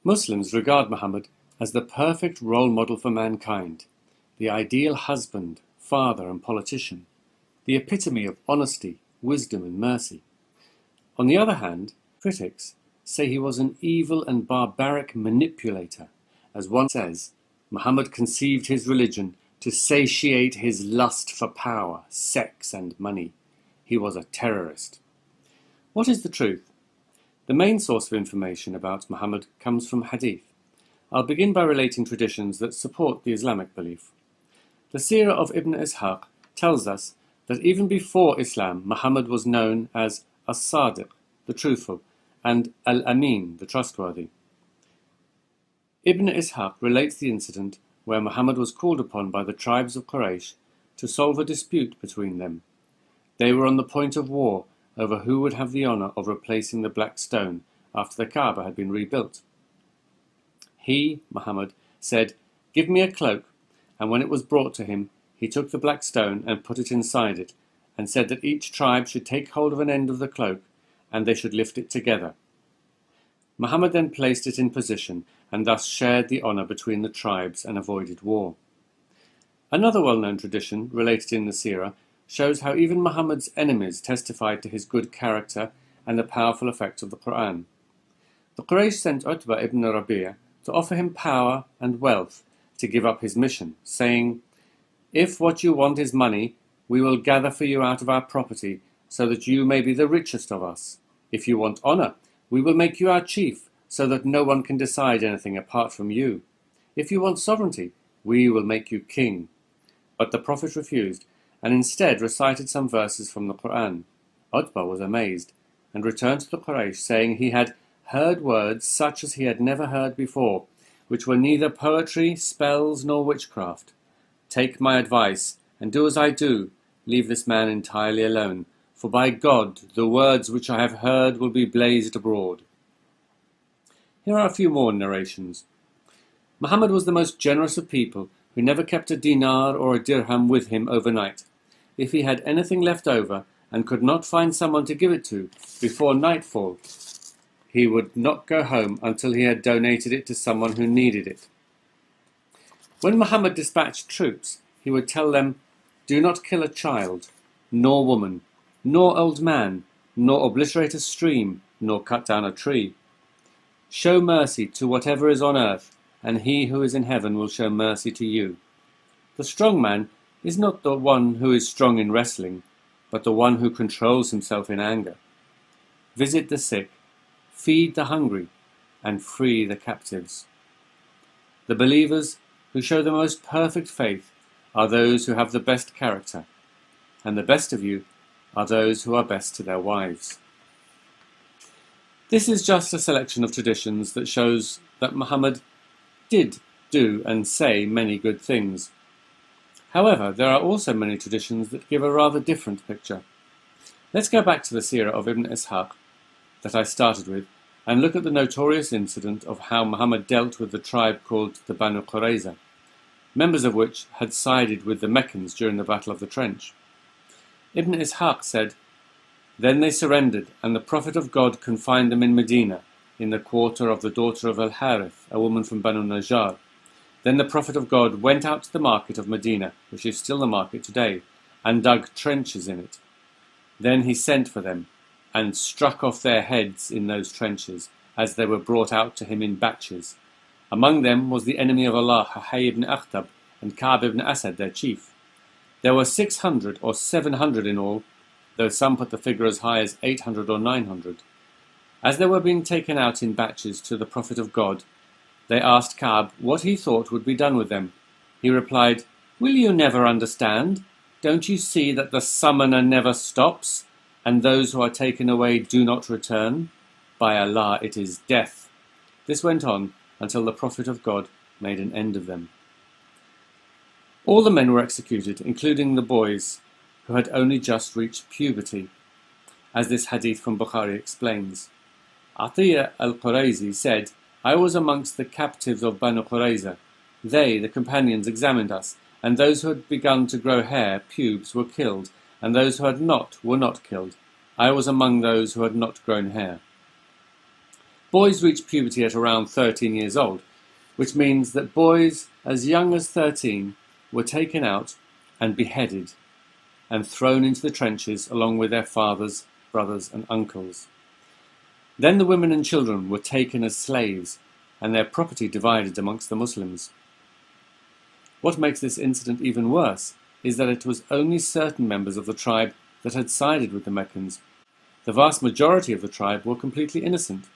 Muslims regard Muhammad as the perfect role model for mankind, the ideal husband, father and politician, the epitome of honesty, wisdom and mercy. On the other hand, critics say he was an evil and barbaric manipulator. As one says, Muhammad conceived his religion to satiate his lust for power, sex and money. He was a terrorist. What is the truth? The main source of information about Muhammad comes from hadith. I'll begin by relating traditions that support the Islamic belief. The Seerah of Ibn Ishaq tells us that even before Islam, Muhammad was known as As-Sadiq, the truthful, and Al-Amin, the trustworthy. Ibn Ishaq relates the incident where Muhammad was called upon by the tribes of Quraysh to solve a dispute between them. They were on the point of war over who would have the honour of replacing the black stone after the Kaaba had been rebuilt. He, Muhammad, said, "Give me a cloak," and when it was brought to him, he took the black stone and put it inside it, and said that each tribe should take hold of an end of the cloak, and they should lift it together. Muhammad then placed it in position, and thus shared the honour between the tribes and avoided war. Another well-known tradition, related in the Seerah, shows how even Muhammad's enemies testified to his good character and the powerful effect of the Quran. The Quraysh sent Utbah ibn Rabi'a to offer him power and wealth to give up his mission, saying, "If what you want is money, we will gather for you out of our property, so that you may be the richest of us. If you want honour, we will make you our chief, so that no one can decide anything apart from you. If you want sovereignty, we will make you king." But the Prophet refused, and instead recited some verses from the Quran. Utbah was amazed, and returned to the Quraysh, saying he had heard words such as he had never heard before, which were neither poetry, spells, nor witchcraft. "Take my advice, and do as I do. Leave this man entirely alone, for by God, the words which I have heard will be blazed abroad." Here are a few more narrations. Muhammad was the most generous of people, who never kept a dinar or a dirham with him overnight. If he had anything left over and could not find someone to give it to before nightfall, he would not go home until he had donated it to someone who needed it. When Muhammad dispatched troops, he would tell them, "Do not kill a child, nor woman, nor old man, nor obliterate a stream, nor cut down a tree. Show mercy to whatever is on earth, and he who is in heaven will show mercy to you. The strong man is not the one who is strong in wrestling, but the one who controls himself in anger. Visit the sick, feed the hungry, and free the captives. The believers who show the most perfect faith are those who have the best character, and the best of you are those who are best to their wives." This is just a selection of traditions that shows that Muhammad did do and say many good things. However, there are also many traditions that give a rather different picture. Let's go back to the Seerah of Ibn Ishaq that I started with and look at the notorious incident of how Muhammad dealt with the tribe called the Banu Qurayza, members of which had sided with the Meccans during the Battle of the Trench. Ibn Ishaq said, "Then they surrendered, and the Prophet of God confined them in Medina, in the quarter of the daughter of Al-Harith, a woman from Banu Najjar. Then the Prophet of God went out to the market of Medina, which is still the market today, and dug trenches in it. Then he sent for them, and struck off their heads in those trenches, as they were brought out to him in batches. Among them was the enemy of Allah, Hayy ibn Akhtab, and Ka'b ibn Asad, their chief. There were 600 or 700 in all, though some put the figure as high as 800 or 900. As they were being taken out in batches to the Prophet of God, they asked Ka'b what he thought would be done with them. He replied, "Will you never understand? Don't you see that the summoner never stops, and those who are taken away do not return? By Allah, it is death." This went on until the Prophet of God made an end of them. All the men were executed, including the boys, who had only just reached puberty, as this hadith from Bukhari explains. Atiyah al-Qurayzi said, "I was amongst the captives of Banu Qurayza. They, the companions, examined us, and those who had begun to grow hair, pubes, were killed, and those who had not were not killed. I was among those who had not grown hair." Boys reach puberty at around 13 years old, which means that boys as young as 13 were taken out and beheaded and thrown into the trenches along with their fathers, brothers and uncles. Then the women and children were taken as slaves and their property divided amongst the Muslims. What makes this incident even worse is that it was only certain members of the tribe that had sided with the Meccans. The vast majority of the tribe were completely innocent.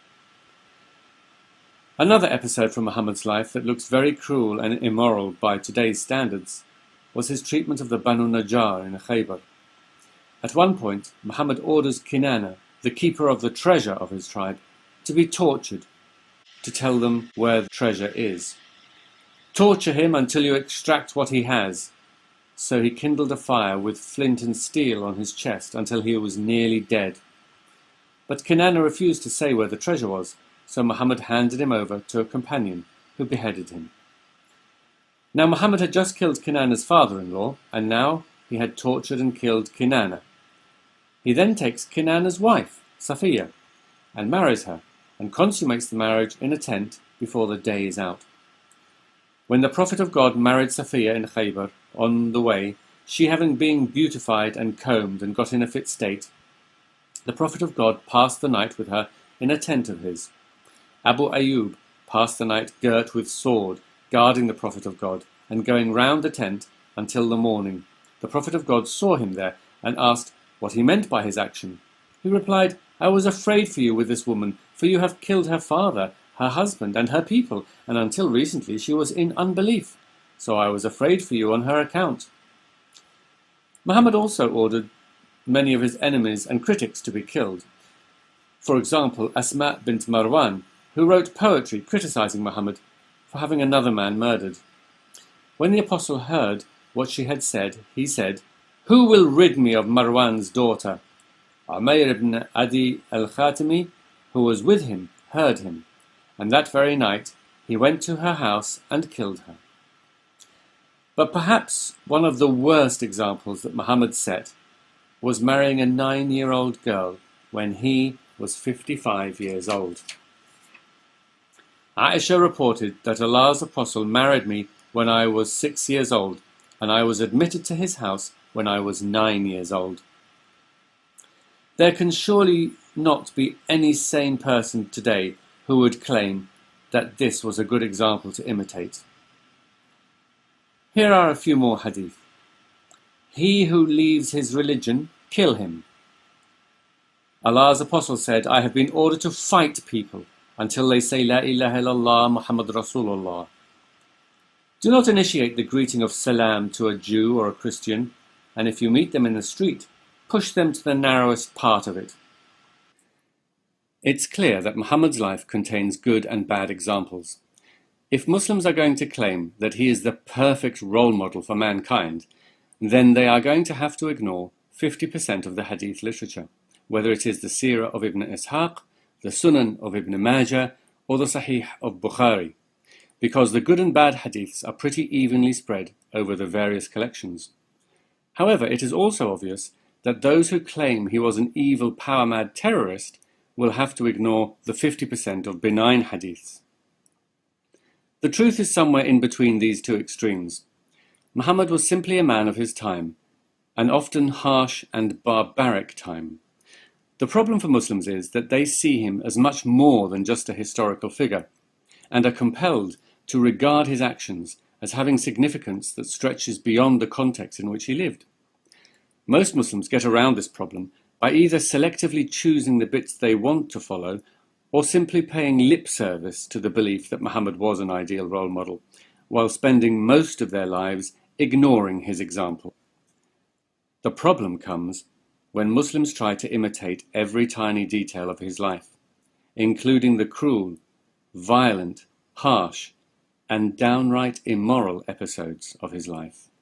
Another episode from Muhammad's life that looks very cruel and immoral by today's standards was his treatment of the Banu Najjar in Khaybar. At one point, Muhammad orders Kinana, the keeper of the treasure of his tribe, to be tortured to tell them where the treasure is. Torture him until you extract what he has. So he kindled a fire with flint and steel on his chest until he was nearly dead. But Kinana refused to say where the treasure was, so Muhammad handed him over to a companion who beheaded him. Now Muhammad had just killed Kinana's father-in-law, and now he had tortured and killed Kinana. He then takes Kinana's wife, Safiya, and marries her, and consummates the marriage in a tent before the day is out. When the Prophet of God married Safiya in Khaybar, on the way, she having been beautified and combed and got in a fit state, the Prophet of God passed the night with her in a tent of his. Abu Ayyub passed the night girt with sword, guarding the Prophet of God, and going round the tent until the morning. The Prophet of God saw him there and asked what he meant by his action. He replied, "I was afraid for you with this woman, for you have killed her father, her husband, and her people, and until recently she was in unbelief. So I was afraid for you on her account." Muhammad also ordered many of his enemies and critics to be killed. For example, Asma bint Marwan, who wrote poetry criticizing Muhammad for having another man murdered. When the apostle heard what she had said, he said, "Who will rid me of Marwan's daughter?" Umayr ibn Adi al-Khatami, who was with him, heard him, and that very night he went to her house and killed her. But perhaps one of the worst examples that Muhammad set was marrying a 9-year-old girl when he was 55 years old. Aisha reported that Allah's apostle married me when I was 6 years old, and I was admitted to his house when I was 9 years old. There can surely not be any sane person today who would claim that this was a good example to imitate. Here are a few more hadith. He who leaves his religion, kill him. Allah's apostle said, "I have been ordered to fight people until they say La ilaha illallah Muhammad Rasulullah." Do not initiate the greeting of salam to a Jew or a Christian, and if you meet them in the street, push them to the narrowest part of it. It's clear that Muhammad's life contains good and bad examples. If Muslims are going to claim that he is the perfect role model for mankind, then they are going to have to ignore 50% of the hadith literature, whether it is the Seerah of Ibn Ishaq, the Sunan of Ibn Majah, or the Sahih of Bukhari, because the good and bad hadiths are pretty evenly spread over the various collections. However, it is also obvious that those who claim he was an evil, power-mad terrorist will have to ignore the 50% of benign hadiths. The truth is somewhere in between these two extremes. Muhammad was simply a man of his time, an often harsh and barbaric time. The problem for Muslims is that they see him as much more than just a historical figure, and are compelled to regard his actions as having significance that stretches beyond the context in which he lived. Most Muslims get around this problem by either selectively choosing the bits they want to follow, or simply paying lip service to the belief that Muhammad was an ideal role model, while spending most of their lives ignoring his example. The problem comes when Muslims try to imitate every tiny detail of his life, including the cruel, violent, harsh, and downright immoral episodes of his life.